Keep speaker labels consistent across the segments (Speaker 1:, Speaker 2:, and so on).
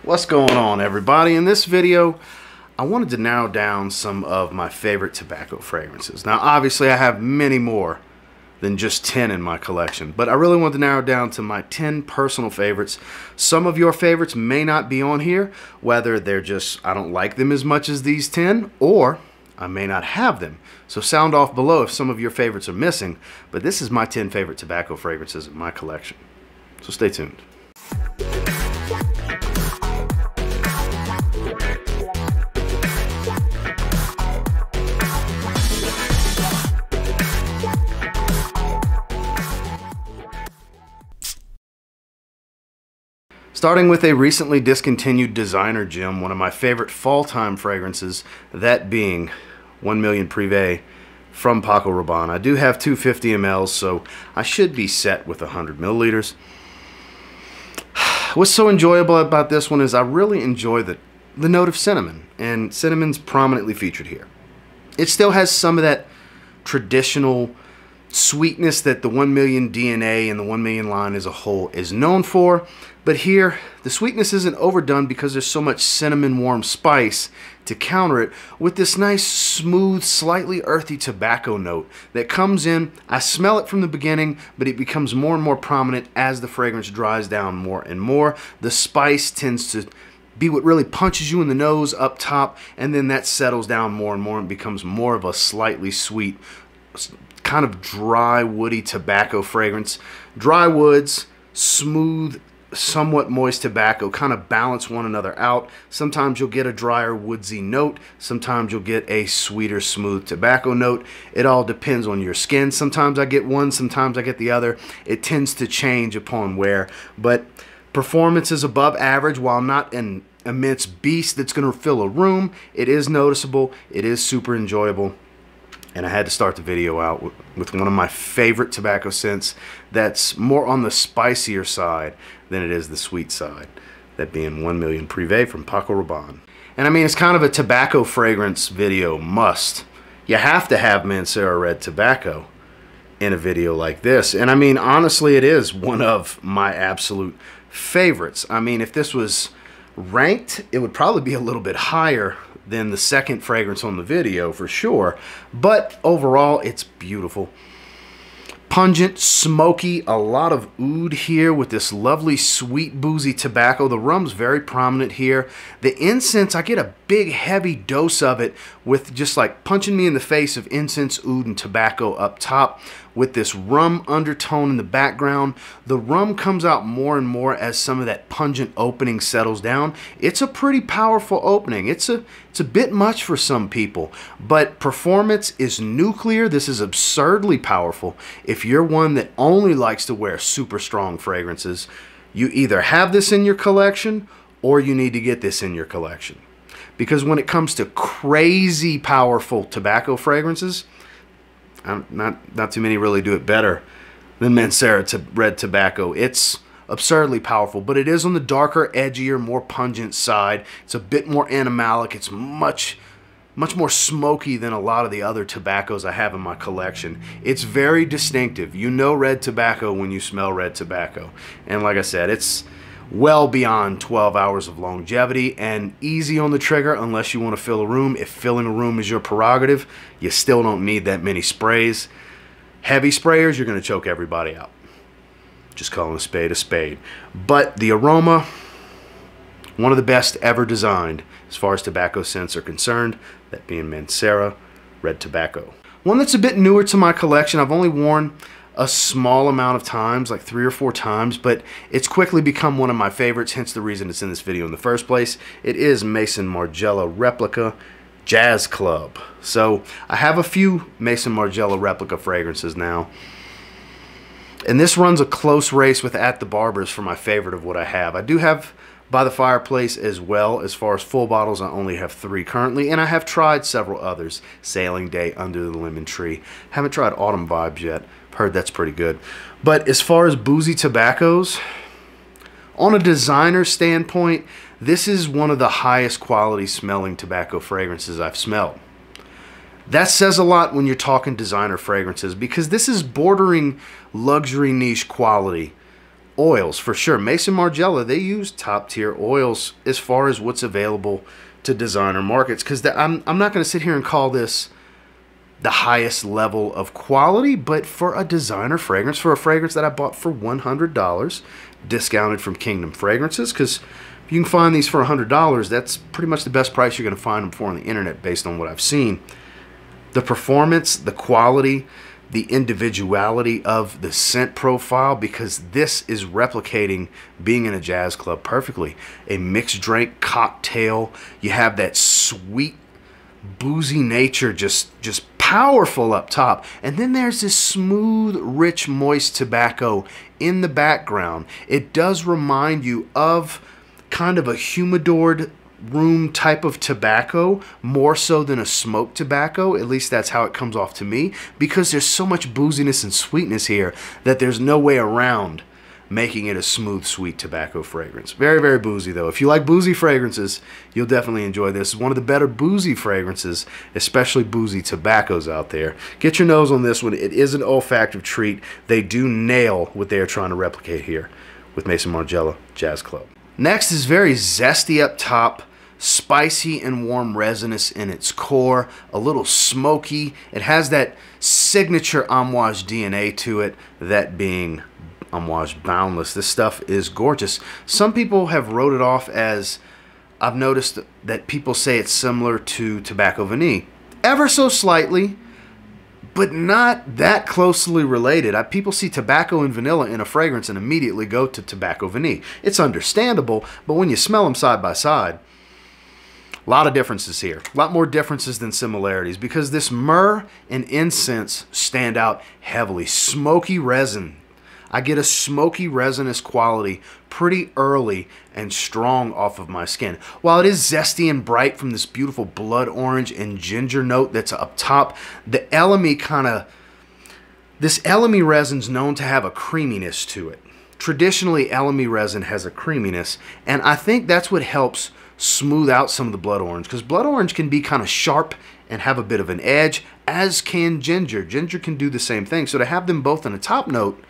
Speaker 1: What's going on, everybody? In this video, I wanted to narrow down some of my favorite tobacco fragrances. Now, obviously, I have many more than just 10 in my collection, but I really wanted to narrow down to my 10 personal favorites. Some of your favorites may not be on here, whether they're just, I don't like them as much as these 10, or I may not have them. So sound off below if some of your favorites are missing, but this is my 10 favorite tobacco fragrances in my collection. So stay tuned. Starting with a recently discontinued designer gem, one of my favorite fall time fragrances, that being 1 Million PRIVE from PACO RABANNE. I do have 250 mLs, so I should be set with 100 milliliters. What's so enjoyable about this one is I really enjoy the note of cinnamon, and cinnamon's prominently featured here. It still has some of that traditional sweetness that the 1 Million DNA and the 1 Million line as a whole is known for, but here the sweetness isn't overdone because there's so much cinnamon warm spice to counter it with this nice smooth, slightly earthy tobacco note that comes in. I smell it from the beginning, but it becomes more and more prominent as the fragrance dries down more and more. The spice tends to be what really punches you in the nose up top, and then that settles down more and more and becomes more of a slightly sweet, kind of dry, woody tobacco fragrance. Dry woods, smooth, somewhat moist tobacco kind of balance one another out. Sometimes you'll get a drier, woodsy note. Sometimes you'll get a sweeter, smooth tobacco note. It all depends on your skin. Sometimes I get one, sometimes I get the other. It tends to change upon wear, but performance is above average. While not an immense beast that's going to fill a room, it is noticeable. It is super enjoyable. And I had to start the video out with one of my favorite tobacco scents that's more on the spicier side than it is the sweet side. That being 1 Million PRIVE from PACO RABANNE. And I mean, it's kind of a tobacco fragrance video must. You have to have MANCERA red tobacco in a video like this. And I mean, honestly, it is one of my absolute favorites. I mean, if this was ranked, it would probably be a little bit higher than the second fragrance on the video for sure, but overall it's beautiful. Pungent, smoky, a lot of oud here with this lovely sweet boozy tobacco. The rum's very prominent here. The incense, I get a big heavy dose of it with just like punching me in the face of incense, oud, and tobacco up top with this rum undertone in the background. The rum comes out more and more as some of that pungent opening settles down. It's a pretty powerful opening. It's a bit much for some people, but performance is nuclear. This is absurdly powerful. If you're one that only likes to wear super strong fragrances, you either have this in your collection or you need to get this in your collection. Because when it comes to crazy powerful tobacco fragrances, not too many really do it better than MANCERA red tobacco. It's absurdly powerful, but it is on the darker, edgier, more pungent side. It's a bit more animalic. It's much more smoky than a lot of the other tobaccos I have in my collection. It's very distinctive. You know red tobacco when you smell red tobacco. And like I said, it's well beyond 12 hours of longevity and easy on the trigger unless you want to fill a room. If filling a room is your prerogative, you still don't need that many sprays. Heavy sprayers, you're going to choke everybody out. Just calling a spade. But the aroma, one of the best ever designed as far as tobacco scents are concerned, that being MANCERA red tobacco. One that's a bit newer to my collection. I've only worn a small amount of times, like 3 or 4 times, but it's quickly become one of my favorites, hence the reason it's in this video in the first place. It is MAISON MARGIELA REPLICA-JAZZ Club. So I have a few MAISON MARGIELA replica fragrances now, and this runs a close race with At the Barber's for my favorite of what I have. I do have By the Fireplace as well. As far as full bottles, I only have 3 currently, and I have tried several others. Sailing Day, Under the Lemon Tree. Haven't tried Autumn Vibes yet. Heard that's pretty good. But as far as boozy tobaccos, on a designer standpoint, this is one of the highest quality smelling tobacco fragrances I've smelled. That says a lot when you're talking designer fragrances, because this is bordering luxury niche quality oils for sure. Maison Margiela, they use top tier oils as far as what's available to designer markets, because I'm not going to sit here and call this the highest level of quality, but for a designer fragrance, for a fragrance that I bought for $100, discounted from Kingdom Fragrances, because if you can find these for $100, that's pretty much the best price you're going to find them for on the internet based on what I've seen. The performance, the quality, the individuality of the scent profile, because this is replicating being in a jazz club perfectly. A mixed drink cocktail, you have that sweet, boozy nature just powerful up top, and then there's this smooth, rich, moist tobacco in the background. It does remind you of kind of a humidored room type of tobacco, more so than a smoked tobacco. At least that's how it comes off to me, because there's so much booziness and sweetness here that there's no way around making it a smooth, sweet tobacco fragrance. Very, very boozy though. If you like boozy fragrances, you'll definitely enjoy this. It's one of the better boozy fragrances, especially boozy tobaccos out there. Get your nose on this one. It is an olfactive treat. They do nail what they are trying to replicate here with Maison Margiela Jazz Club. Next is very zesty up top, spicy and warm resinous in its core, a little smoky. It has that signature AMOUAGE DNA to it, that being AMOUAGE Boundless. This stuff is gorgeous. Some people have wrote it off as, I've noticed that people say it's similar to Tobacco Vanille. Ever so slightly, but not that closely related. People see tobacco and vanilla in a fragrance and immediately go to Tobacco Vanille. It's understandable, but when you smell them side by side, a lot of differences here. A lot more differences than similarities, because this myrrh and incense stand out heavily. Smoky resin. I get a smoky resinous quality pretty early and strong off of my skin. While it is zesty and bright from this beautiful blood orange and ginger note that's up top, the elemi this elemi resin's known to have a creaminess to it. Traditionally, elemi resin has a creaminess, and I think that's what helps smooth out some of the blood orange, because blood orange can be kind of sharp and have a bit of an edge, as can ginger. Ginger can do the same thing. So to have them both in a top note,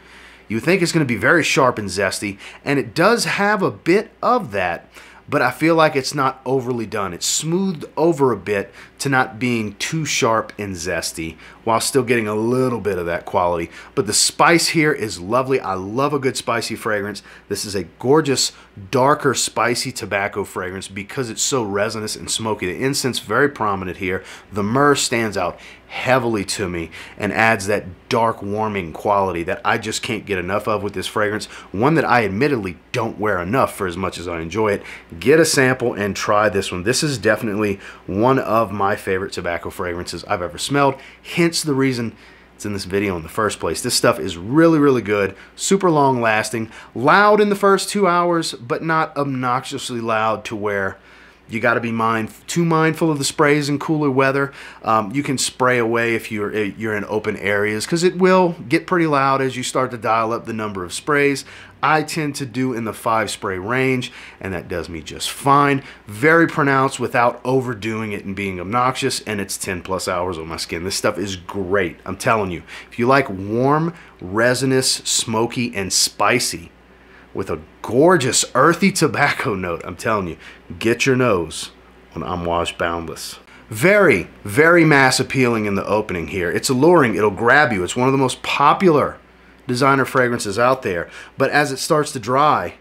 Speaker 1: you think it's going to be very sharp and zesty, and it does have a bit of that, but I feel like it's not overly done. It's smoothed over a bit to not being too sharp and zesty, while still getting a little bit of that quality. But the spice here is lovely. I love a good spicy fragrance. This is a gorgeous, darker, spicy tobacco fragrance because it's so resinous and smoky. The incense very prominent here. The myrrh stands out heavily to me and adds that dark, warming quality that I just can't get enough of with this fragrance. One that I admittedly don't wear enough for as much as I enjoy it. Get a sample and try this one. This is definitely one of my favorite tobacco fragrances I've ever smelled, hence the reason it's in this video in the first place. This stuff is really, really good, super long lasting, loud in the first 2 hours, but not obnoxiously loud to where you got to be too mindful of the sprays in cooler weather. You can spray away if you're in open areas, because it will get pretty loud as you start to dial up the number of sprays. I tend to do in the 5 spray range, and that does me just fine. Very pronounced without overdoing it and being obnoxious, and it's 10+ hours on my skin. This stuff is great, I'm telling you. If you like warm, resinous, smoky, and spicy, with a gorgeous earthy tobacco note, I'm telling you, get your nose on AMOUAGE Boundless. Very, very mass appealing in the opening here. It's alluring, it'll grab you. It's one of the most popular designer fragrances out there. But as it starts to dry,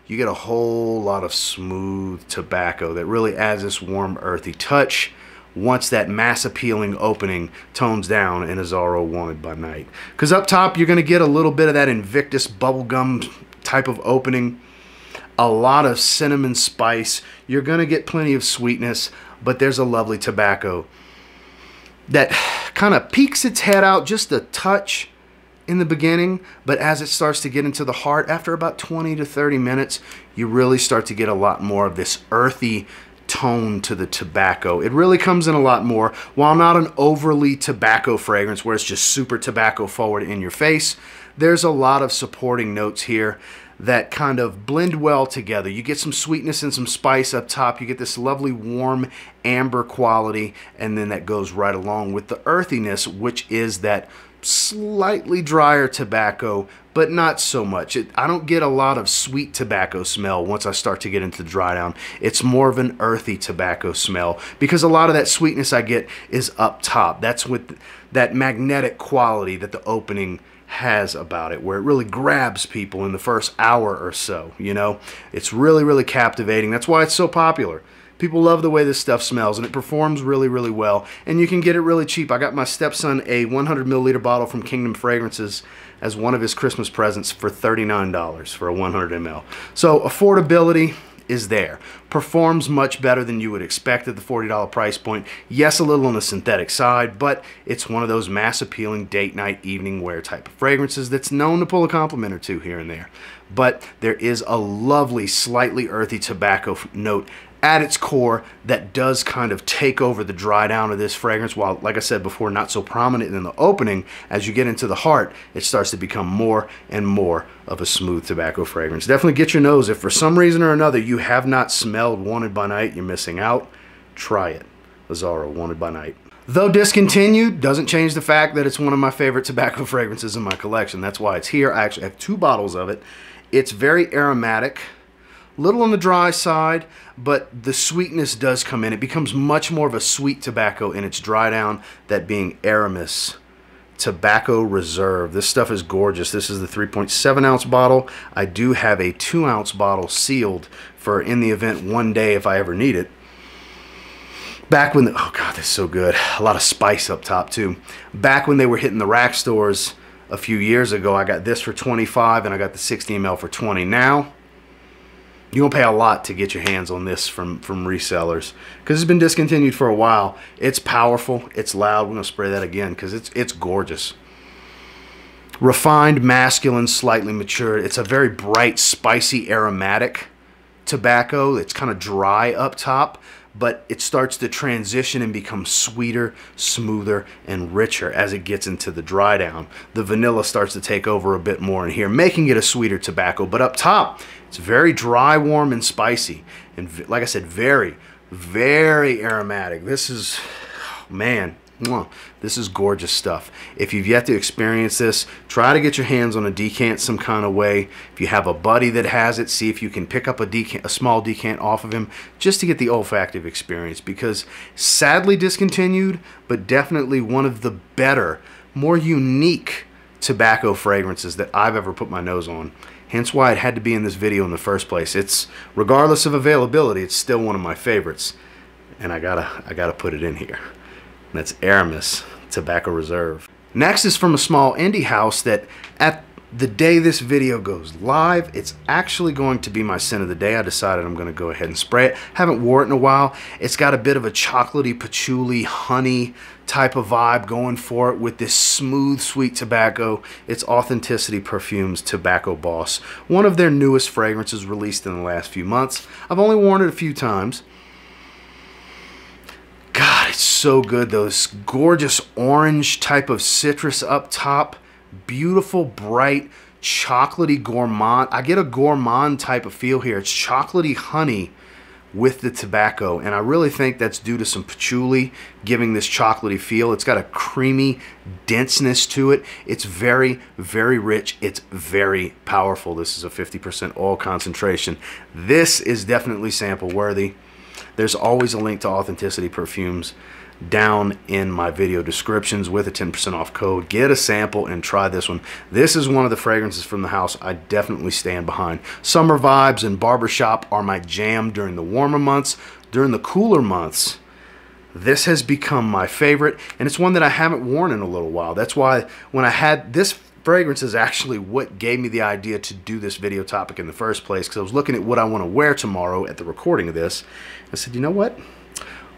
Speaker 1: you get a whole lot of smooth tobacco that really adds this warm, earthy touch once that mass appealing opening tones down in AZZARO Wanted by Night. Because up top, you're going to get a little bit of that Invictus bubblegum type of opening, a lot of cinnamon spice. You're going to get plenty of sweetness, but there's a lovely tobacco that kind of peeks its head out just a touch in the beginning, but as it starts to get into the heart, after about 20 to 30 minutes, you really start to get a lot more of this earthy tone to the tobacco. It really comes in a lot more. While not an overly tobacco fragrance where it's just super tobacco forward in your face, there's a lot of supporting notes here that kind of blend well together. You get some sweetness and some spice up top. You get this lovely warm amber quality, and then that goes right along with the earthiness, which is that slightly drier tobacco but not so much. I don't get a lot of sweet tobacco smell once I start to get into the dry down. It's more of an earthy tobacco smell because a lot of that sweetness I get is up top. That's with that magnetic quality that the opening has about it, where it really grabs people in the first hour or so, you know. It's really, really captivating. That's why it's so popular. People love the way this stuff smells, and it performs really, really well, and you can get it really cheap. I got my stepson a 100 milliliter bottle from Kingdom Fragrances as one of his Christmas presents for $39 for a 100 ml. So affordability is there. Performs much better than you would expect at the $40 price point. Yes, a little on the synthetic side, but it's one of those mass appealing date night evening wear type of fragrances that's known to pull a compliment or two here and there. But there is a lovely, slightly earthy tobacco note at its core that does kind of take over the dry down of this fragrance, while, like I said before, not so prominent in the opening. As you get into the heart, it starts to become more and more of a smooth tobacco fragrance. Definitely get your nose. If for some reason or another you have not smelled Wanted by Night, you're missing out. Try it. AZZARO Wanted by Night. Though discontinued, doesn't change the fact that it's one of my favorite tobacco fragrances in my collection. That's why it's here. I actually have 2 bottles of it. It's very aromatic, little on the dry side, but the sweetness does come in. It becomes much more of a sweet tobacco in its dry down, that being ARAMIS Tobacco Reserve. This stuff is gorgeous. This is the 3.7 ounce bottle. I do have a 2 ounce bottle sealed for in the event one day if I ever need it. Back when oh god, this is so good. A lot of spice up top too. Back when they were hitting the rack stores a few years ago, I got this for $25 and I got the 60 ml for $20. Now you don't pay a lot to get your hands on this from resellers because it's been discontinued for a while. It's powerful. It's loud. We're going to spray that again because it's gorgeous. Refined, masculine, slightly matured. It's a very bright, spicy, aromatic tobacco. It's kind of dry up top, but it starts to transition and become sweeter, smoother, and richer as it gets into the dry down. The vanilla starts to take over a bit more in here, making it a sweeter tobacco. But up top, it's very dry, warm, and spicy. And like I said, very, very aromatic. This is, man, this is gorgeous stuff. If you've yet to experience this, try to get your hands on a decant some kind of way. If you have a buddy that has it, see if you can pick up a small decant off of him just to get the olfactive experience, because sadly discontinued, but definitely one of the better, more unique tobacco fragrances that I've ever put my nose on. Hence why it had to be in this video in the first place. It's, regardless of availability, it's still one of my favorites, and I gotta put it in here. And that's ARAMIS Tobacco Reserve. Next is from a small indie house that at the day this video goes live, it's actually going to be my scent of the day. I decided I'm going to go ahead and spray it. Haven't wore it in a while. It's got a bit of a chocolatey, patchouli, honey type of vibe going for it with this smooth, sweet tobacco. It's Authenticity Perfumes Tobacco Boss. One of their newest fragrances released in the last few months. I've only worn it a few times. God, it's so good. Those gorgeous orange type of citrus up top. Beautiful, bright, chocolatey gourmand. I get a gourmand type of feel here. It's chocolatey honey with the tobacco, and I really think that's due to some patchouli giving this chocolatey feel. It's got a creamy denseness to it. It's very, very rich. It's very powerful. This is a 50% oil concentration. This is definitely sample worthy. There's always a link to Authenticity Perfumes down in my video descriptions with a 10% off code. Get a sample and try this one. This is one of the fragrances from the house I definitely stand behind. Summer vibes and barbershop are my jam during the warmer months. During the cooler months, this has become my favorite, and it's one that I haven't worn in a little while. That's why when I had this fragrance is actually what gave me the idea to do this video topic in the first place, because I was looking at what I want to wear tomorrow at the recording of this. I said, you know what?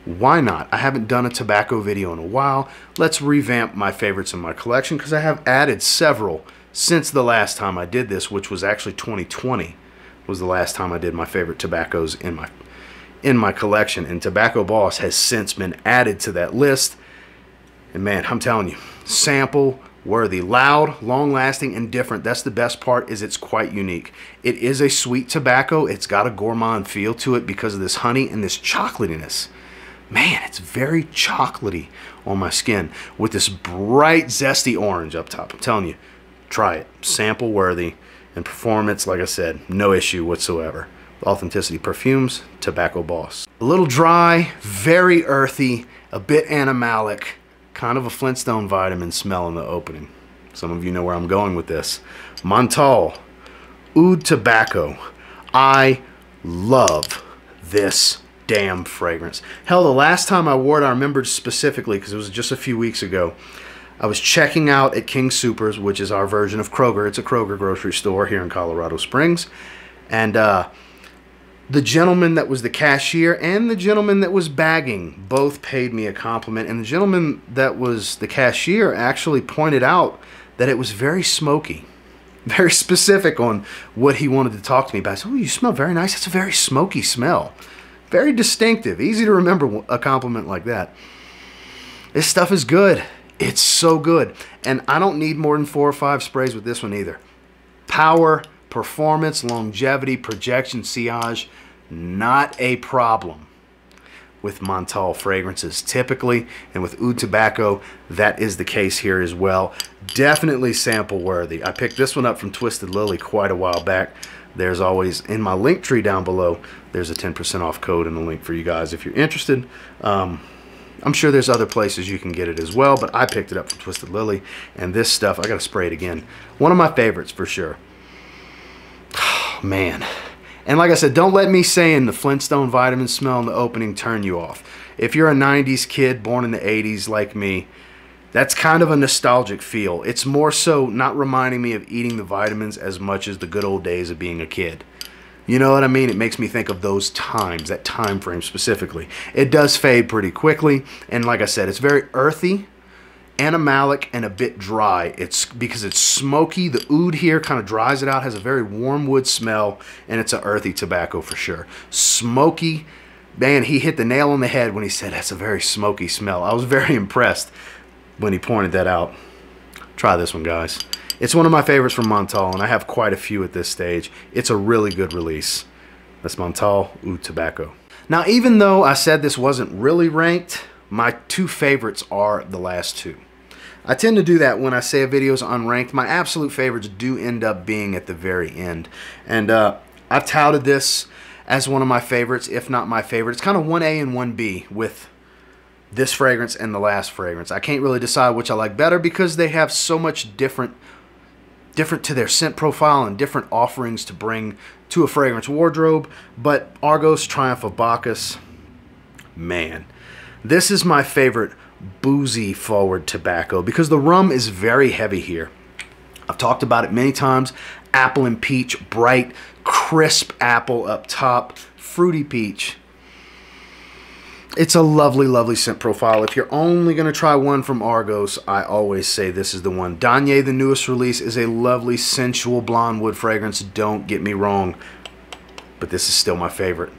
Speaker 1: Why not? I haven't done a tobacco video in a while. Let's revamp my favorites in my collection, because I have added several since the last time I did this, which was actually 2020 was the last time I did my favorite tobaccos in my collection, and Tobacco Boss has since been added to that list. And man, I'm telling you, sample worthy, loud, long lasting, and different. That's the best part, is it's quite unique. It is a sweet tobacco. It's got a gourmand feel to it because of this honey and this chocolatiness. Man, it's very chocolatey on my skin with this bright, zesty orange up top. I'm telling you, try it. Sample worthy, and performance, like I said, no issue whatsoever. Authenticity Perfumes, Tobacco Boss. A little dry, very earthy, a bit animalic, kind of a Flintstone vitamin smell in the opening. Some of you know where I'm going with this. MONTALE, Oud Tobacco. I love this damn fragrance. Hell, the last time I wore it, I remember specifically because it was just a few weeks ago. I was checking out at King Soopers, which is our version of Kroger. It's a Kroger grocery store here in Colorado Springs. And the gentleman that was the cashier and the gentleman that was bagging both paid me a compliment. And the gentleman that was the cashier actually pointed out that it was very smoky. Very specific on what he wanted to talk to me about. I said, oh, you smell very nice. It's a very smoky smell. Very distinctive. Easy to remember a compliment like that. This stuff is good. It's so good. And I don't need more than 4 or 5 sprays with this one either. Power, performance, longevity, projection, sillage, not a problem with MONTALE fragrances typically, and with Oud Tobacco, that is the case here as well. Definitely sample worthy. I picked this one up from Twisted Lily quite a while back. There's always, in my link tree down below, there's a 10% off code in the link for you guys if you're interested. I'm sure there's other places you can get it as well, but I picked it up from Twisted Lily, and this stuff, I gotta spray it again. One of my favorites for sure. Oh, man. And like I said, don't let me saying the Flintstone vitamin smell in the opening turn you off. If you're a 90s kid born in the 80s like me, that's kind of a nostalgic feel. It's more so not reminding me of eating the vitamins as much as the good old days of being a kid. You know what I mean? It makes me think of those times, that time frame specifically. It does fade pretty quickly, and like I said, it's very earthy, animalic, and a bit dry. It's because it's smoky. The oud here kind of dries it out, has a very warm wood smell, and it's an earthy tobacco for sure. Smoky, man, he hit the nail on the head when he said that's a very smoky smell. I was very impressed when he pointed that out. Try this one, guys. It's one of my favorites from MONTALE, and I have quite a few at this stage. It's a really good release. That's MONTALE Oud Tobacco. Now, even though I said this wasn't really ranked, my 2 favorites are the last 2. I tend to do that when I say a video is unranked. My absolute favorites do end up being at the very end. And I've touted this as one of my favorites, if not my favorite. It's kind of 1A and 1B with this fragrance and the last fragrance. I can't really decide which I like better because they have so much different to their scent profile and different offerings to bring to a fragrance wardrobe. But Argos Triumph of Bacchus, man, this is my favorite boozy forward tobacco because the rum is very heavy here. I've talked about it many times. Apple and peach, bright, crisp apple up top, fruity peach. It's a lovely, lovely scent profile. If you're only going to try one from Argos, I always say this is the one. Danye, the newest release, is a lovely, sensual blonde wood fragrance. Don't get me wrong, but this is still my favorite.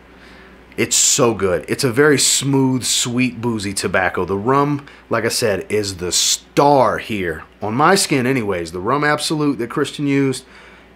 Speaker 1: It's so good. It's a very smooth, sweet, boozy tobacco. The rum, like I said, is the star here. On my skin anyways, the Rum Absolute that Christian used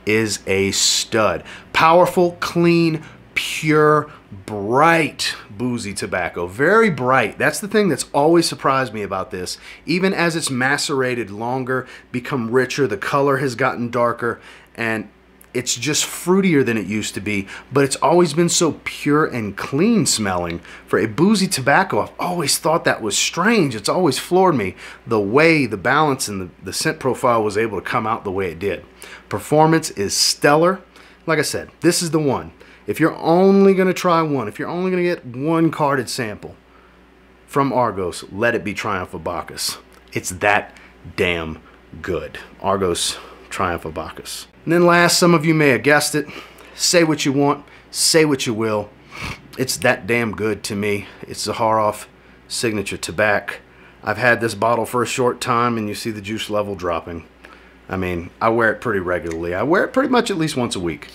Speaker 1: is a stud. Powerful, clean, pure, bright, boozy tobacco. Very bright. That's the thing that's always surprised me about this. Even as it's macerated longer, become richer, the color has gotten darker, and it's just fruitier than it used to be, but it's always been so pure and clean smelling. For a boozy tobacco, I've always thought that was strange. It's always floored me the way the balance and the scent profile was able to come out the way it did. Performance is stellar. Like I said, this is the one. If you're only going to try one, if you're only going to get one carded sample from Argos, let it be Triumph of Bacchus. It's that damn good. Argos Triumph of Bacchus. And then last, some of you may have guessed it. Say what you want, say what you will. It's that damn good to me. It's Zaharoff Signature Tabac. I've had this bottle for a short time and you see the juice level dropping. I mean, I wear it pretty regularly. I wear it pretty much at least once a week,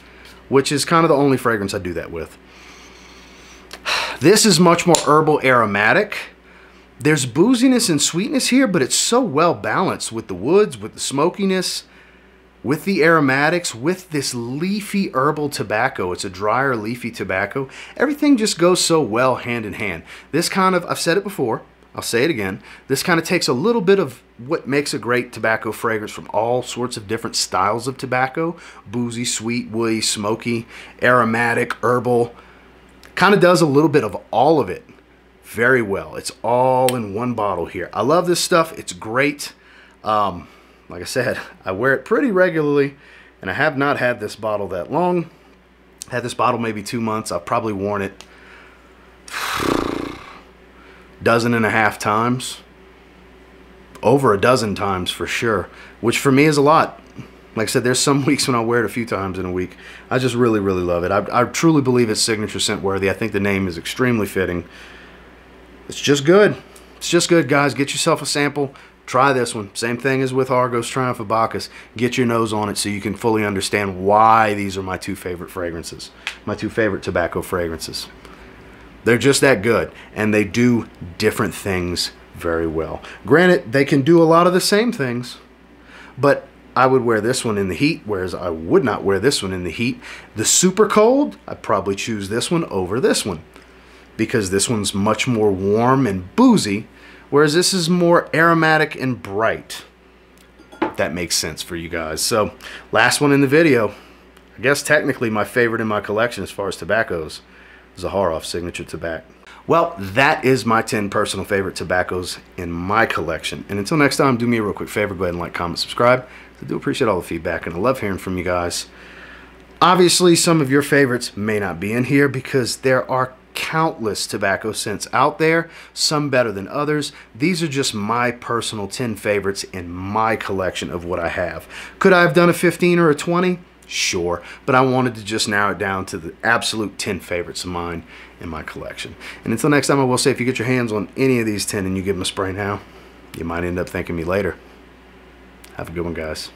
Speaker 1: which is kind of the only fragrance I do that with. This is much more herbal aromatic. There's booziness and sweetness here, but it's so well balanced with the woods, with the smokiness, with the aromatics, with this leafy herbal tobacco. It's a drier leafy tobacco. Everything just goes so well hand in hand. This kind of, I've said it before, I'll say it again. This kind of takes a little bit of what makes a great tobacco fragrance from all sorts of different styles of tobacco. Boozy, sweet, woody, smoky, aromatic, herbal. Kind of does a little bit of all of it very well. It's all in one bottle here. I love this stuff. It's great. Like I said, I wear it pretty regularly, and I have not had this bottle that long. Had this bottle maybe 2 months. I've probably worn it 1.5 times. Over a dozen times for sure, which for me is a lot. Like I said, there's some weeks when I'll wear it a few times in a week. I just really, really love it. I truly believe it's signature scent worthy. I think the name is extremely fitting. It's just good. It's just good, guys. Get yourself a sample. Try this one. Same thing as with Argos Triumph of Bacchus. Get your nose on it so you can fully understand why these are my 2 favorite fragrances. My 2 favorite tobacco fragrances. They're just that good, and they do different things very well. Granted, they can do a lot of the same things, but I would wear this one in the heat, whereas I would not wear this one in the heat. The super cold, I'd probably choose this one over this one, because this one's much more warm and boozy, whereas this is more aromatic and bright. If that makes sense for you guys. So, last one in the video. I guess technically my favorite in my collection as far as tobaccos. Zaharoff Signature Tobacco. Well, that is my 10 personal favorite tobaccos in my collection. And until next time, do me a real quick favor. Go ahead and like, comment, subscribe. I do appreciate all the feedback, and I love hearing from you guys. Obviously, some of your favorites may not be in here because there are countless tobacco scents out there, some better than others. These are just my personal 10 favorites in my collection of what I have. Could I have done a 15 or a 20? Sure, but I wanted to just narrow it down to the absolute 10 favorites of mine in my collection. And until next time, I will say, if you get your hands on any of these 10 and you give them a spray now, you might end up thanking me later. Have a good one, guys.